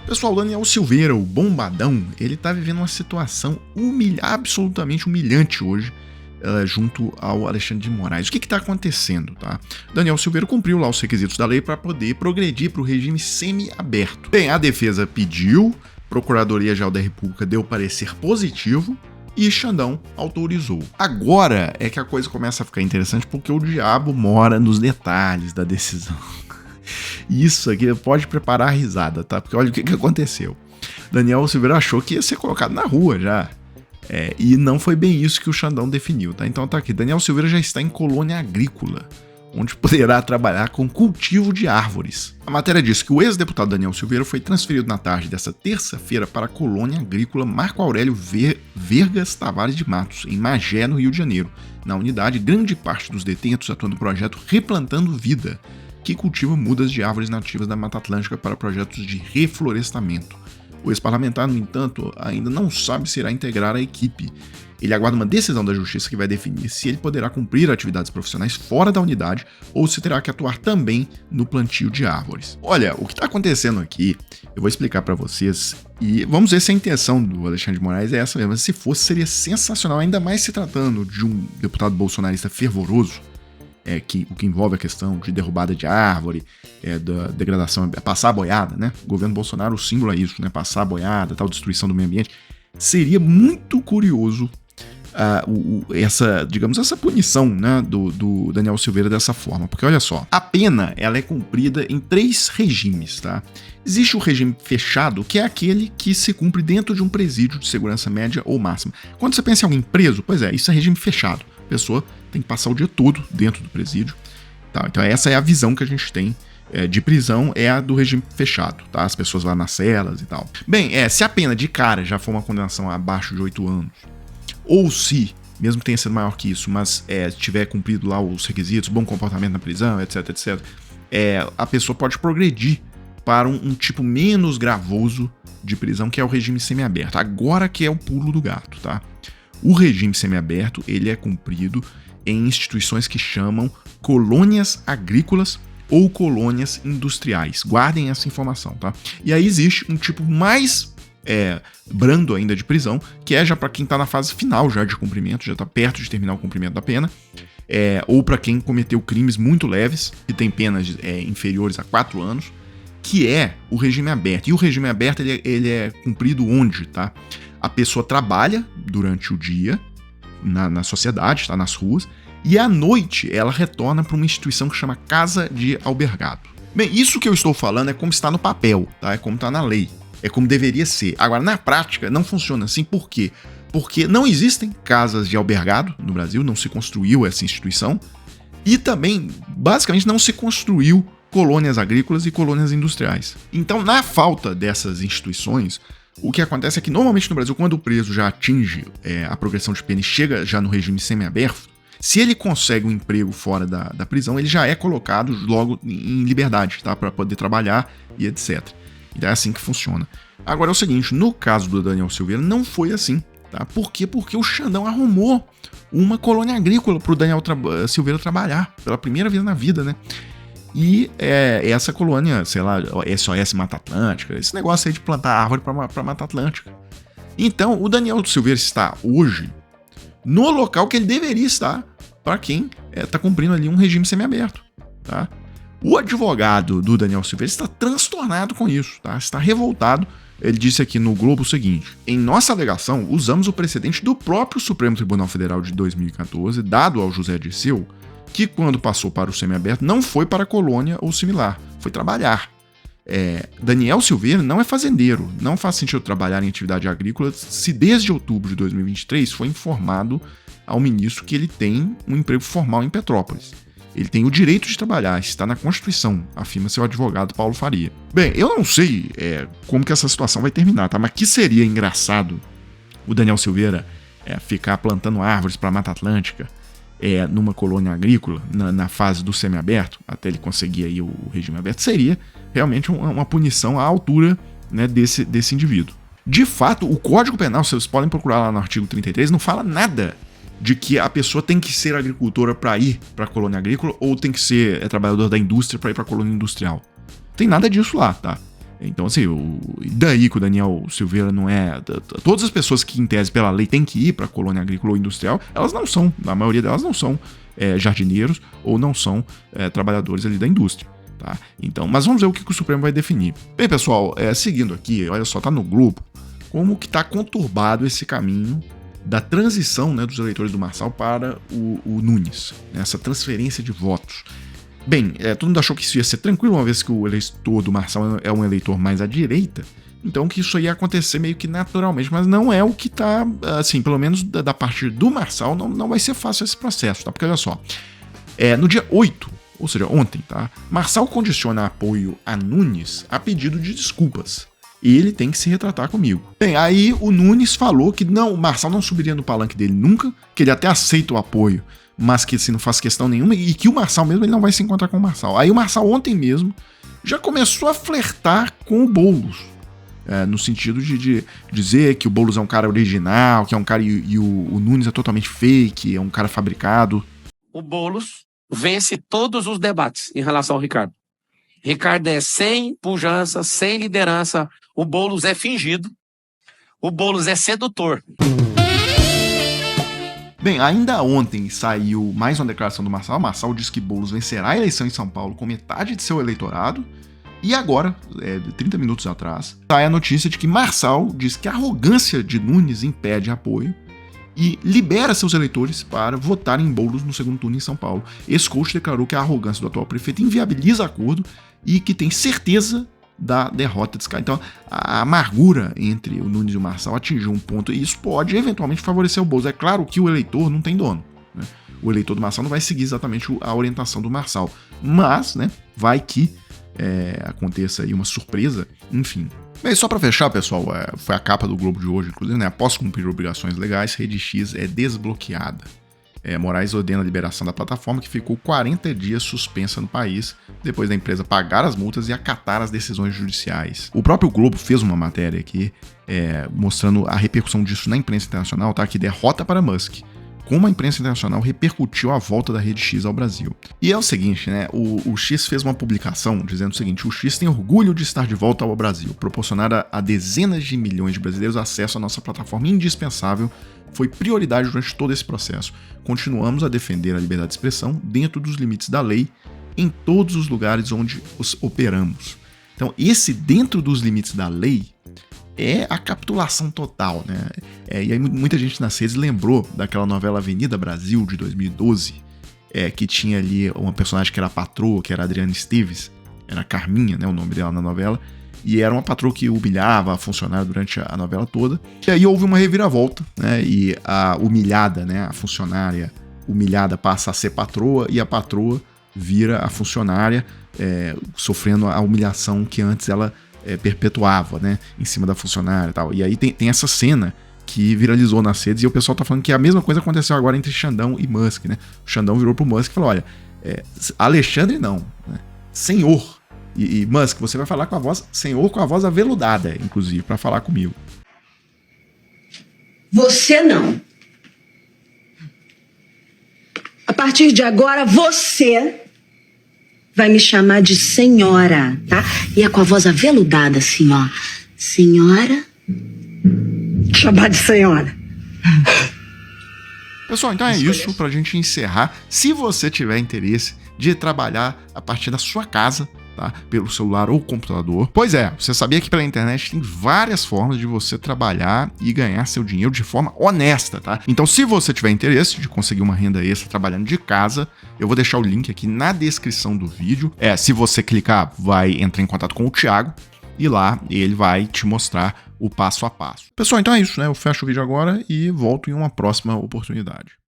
Pessoal, o Daniel Silveira, o bombadão, ele tá vivendo uma situação absolutamente humilhante hoje, junto ao Alexandre de Moraes. O que tá acontecendo, tá? Daniel Silveira cumpriu lá os requisitos da lei para poder progredir para o regime semi-aberto. Bem, a defesa pediu, Procuradoria-Geral da República deu parecer positivo e Xandão autorizou. Agora é que a coisa começa a ficar interessante porque o diabo mora nos detalhes da decisão. Isso aqui pode preparar a risada, tá? Porque olha o que aconteceu. Daniel Silveira achou que ia ser colocado na rua já. E não foi bem isso que o Xandão definiu, tá? Então tá aqui, Daniel Silveira já está em colônia agrícola, onde poderá trabalhar com cultivo de árvores. A matéria diz que o ex-deputado Daniel Silveira foi transferido na tarde desta terça-feira para a colônia agrícola Marco Aurélio Vergas Tavares de Matos, em Magé, no Rio de Janeiro. Na unidade, grande parte dos detentos atua no projeto Replantando Vida, que cultiva mudas de árvores nativas da Mata Atlântica para projetos de reflorestamento. O ex-parlamentar, no entanto, ainda não sabe se irá integrar a equipe. Ele aguarda uma decisão da Justiça que vai definir se ele poderá cumprir atividades profissionais fora da unidade ou se terá que atuar também no plantio de árvores. Olha, o que está acontecendo aqui, eu vou explicar para vocês e vamos ver se a intenção do Alexandre de Moraes é essa mesmo. Se fosse, seria sensacional, ainda mais se tratando de um deputado bolsonarista fervoroso, o que envolve a questão de derrubada de árvore, da degradação, passar a boiada, né? O governo Bolsonaro, o símbolo é isso, né? Passar a boiada, tal, destruição do meio ambiente. Seria muito curioso essa punição, né, do Daniel Silveira dessa forma. Porque olha só, a pena ela é cumprida em 3 regimes, tá? Existe o regime fechado, que é aquele que se cumpre dentro de um presídio de segurança média ou máxima. Quando você pensa em alguém preso, pois isso é regime fechado. A pessoa tem que passar o dia todo dentro do presídio. Tá? Então essa é a visão que a gente tem de prisão, é a do regime fechado. Tá? As pessoas lá nas celas e tal. Bem, se a pena de cara já for uma condenação abaixo de 8 anos, ou se, mesmo que tenha sido maior que isso, mas tiver cumprido lá os requisitos, bom comportamento na prisão, etc, etc, a pessoa pode progredir para um tipo menos gravoso de prisão, que é o regime semiaberto. Agora que é o pulo do gato, tá? O regime semiaberto, ele é cumprido em instituições que chamam colônias agrícolas ou colônias industriais. Guardem essa informação, tá? E aí existe um tipo mais brando ainda de prisão, que é já para quem tá na fase final já de cumprimento, já tá perto de terminar o cumprimento da pena, ou para quem cometeu crimes muito leves, que tem penas inferiores a 4 anos, que é o regime aberto. E o regime aberto, ele é cumprido onde, tá? A pessoa trabalha durante o dia na sociedade, está nas ruas, e à noite ela retorna para uma instituição que chama Casa de Albergado. Bem, isso que eu estou falando é como está no papel, tá? É como está na lei, é como deveria ser. Agora, na prática, não funciona assim. Por quê? Porque não existem casas de albergado no Brasil, não se construiu essa instituição, e também, basicamente, não se construiu colônias agrícolas e colônias industriais. Então, na falta dessas instituições, o que acontece é que, normalmente no Brasil, quando o preso já atinge a progressão de pena e chega já no regime semiaberto, se ele consegue um emprego fora da prisão, ele já é colocado logo em liberdade, tá? Para poder trabalhar e etc. Então é assim que funciona. Agora é o seguinte, no caso do Daniel Silveira, não foi assim, tá? Por quê? Porque o Xandão arrumou uma colônia agrícola para o Daniel Silveira trabalhar, pela primeira vez na vida, né? E essa colônia, sei lá, SOS Mata Atlântica, esse negócio aí de plantar árvore para Mata Atlântica. Então, o Daniel Silveira está hoje no local que ele deveria estar para quem está cumprindo ali um regime semiaberto, tá? O advogado do Daniel Silveira está transtornado com isso, tá? Está revoltado. Ele disse aqui no Globo o seguinte: em nossa alegação, usamos o precedente do próprio Supremo Tribunal Federal de 2014, dado ao José Dirceu, que quando passou para o semiaberto não foi para a colônia ou similar, foi trabalhar. Daniel Silveira não é fazendeiro, não faz sentido trabalhar em atividade agrícola se desde outubro de 2023 foi informado ao ministro que ele tem um emprego formal em Petrópolis. Ele tem o direito de trabalhar, está na Constituição, afirma seu advogado Paulo Faria. Bem, eu não sei como que essa situação vai terminar, tá? Mas que seria engraçado o Daniel Silveira ficar plantando árvores para a Mata Atlântica numa colônia agrícola, na fase do semiaberto, até ele conseguir aí o regime aberto, seria realmente uma punição à altura, né, desse indivíduo. De fato, o Código Penal, vocês podem procurar lá no artigo 33, não fala nada de que a pessoa tem que ser agricultora para ir para a colônia agrícola ou tem que ser trabalhador da indústria para ir para a colônia industrial. Tem nada disso lá, tá? Então, assim, daí que o Daniel Silveira não é... Todas as pessoas que, em tese, pela lei, têm que ir para a colônia agrícola ou industrial, elas não são, a maioria delas não são jardineiros ou não são trabalhadores ali da indústria. Tá? Então, mas vamos ver o que o Supremo vai definir. Bem, pessoal, seguindo aqui, olha só, tá no Globo, como que tá conturbado esse caminho da transição, né, dos eleitores do Marçal para o Nunes, né, essa transferência de votos. Bem, todo mundo achou que isso ia ser tranquilo, uma vez que o eleitor do Marçal é um eleitor mais à direita, então que isso ia acontecer meio que naturalmente, mas não é o que tá, assim, pelo menos da parte do Marçal, não vai ser fácil esse processo, tá? Porque olha só, no dia 8, ou seja, ontem, tá? Marçal condiciona apoio a Nunes a pedido de desculpas. Ele tem que se retratar comigo. Bem, aí o Nunes falou que não, o Marçal não subiria no palanque dele nunca, que ele até aceita o apoio, mas que assim, não faz questão nenhuma, e que o Marçal mesmo ele não vai se encontrar com o Marçal. Aí o Marçal ontem mesmo já começou a flertar com o Boulos, no sentido de dizer que o Boulos é um cara original, que é um cara e o Nunes é totalmente fake, é um cara fabricado. O Boulos vence todos os debates em relação ao Ricardo. Ricardo é sem pujança, sem liderança. O Boulos é fingido. O Boulos é sedutor. Bem, ainda ontem saiu mais uma declaração do Marçal. O Marçal diz que Boulos vencerá a eleição em São Paulo com metade de seu eleitorado. E agora, 30 minutos atrás, sai a notícia de que Marçal diz que a arrogância de Nunes impede apoio e libera seus eleitores para votarem em Boulos no segundo turno em São Paulo. Esse coach declarou que a arrogância do atual prefeito inviabiliza acordo e que tem certeza da derrota desse cara. Então, a amargura entre o Nunes e o Marçal atingiu um ponto e isso pode eventualmente favorecer o Boulos. É claro que o eleitor não tem dono, né? O eleitor do Marçal não vai seguir exatamente a orientação do Marçal, mas, né, vai que aconteça aí uma surpresa, enfim. Bem, só para fechar, pessoal, foi a capa do Globo de hoje, inclusive, né? Após cumprir obrigações legais, Rede X é desbloqueada. Moraes ordena a liberação da plataforma, que ficou 40 dias suspensa no país, depois da empresa pagar as multas e acatar as decisões judiciais. O próprio Globo fez uma matéria aqui, mostrando a repercussão disso na imprensa internacional, tá? Que derrota para Musk. Como a imprensa internacional repercutiu a volta da Rede X ao Brasil. E é o seguinte, né? O X fez uma publicação dizendo o seguinte: o X tem orgulho de estar de volta ao Brasil, proporcionar a dezenas de milhões de brasileiros acesso à nossa plataforma indispensável foi prioridade durante todo esse processo. Continuamos a defender a liberdade de expressão dentro dos limites da lei em todos os lugares onde os operamos. Então, esse dentro dos limites da lei é a capitulação total, né? E aí muita gente nas redes lembrou daquela novela Avenida Brasil, de 2012, que tinha ali uma personagem que era a patroa, que era a Adriana Esteves, era a Carminha, né, o nome dela na novela, e era uma patroa que humilhava a funcionária durante a novela toda, e aí houve uma reviravolta, né, e a humilhada, né, a funcionária humilhada passa a ser patroa, e a patroa vira a funcionária, sofrendo a humilhação que antes ela perpetuava, né, em cima da funcionária e tal. E aí tem essa cena que viralizou nas redes e o pessoal tá falando que a mesma coisa aconteceu agora entre Xandão e Musk, né? O Xandão virou pro Musk e falou: olha, Alexandre não, né? Senhor. E Musk, você vai falar com a voz, senhor, com a voz aveludada, inclusive, para falar comigo. Você não. A partir de agora, você vai me chamar de senhora, tá? E é com a voz aveludada, assim, ó. Senhora. Chamar de senhora. Pessoal, então é isso pra gente encerrar. Se você tiver interesse de trabalhar a partir da sua casa, tá? Pelo celular ou computador. Pois você sabia que pela internet tem várias formas de você trabalhar e ganhar seu dinheiro de forma honesta, tá? Então, se você tiver interesse de conseguir uma renda extra trabalhando de casa, eu vou deixar o link aqui na descrição do vídeo. Se você clicar, vai entrar em contato com o Thiago e lá ele vai te mostrar o passo a passo. Pessoal, então é isso, né? Eu fecho o vídeo agora e volto em uma próxima oportunidade.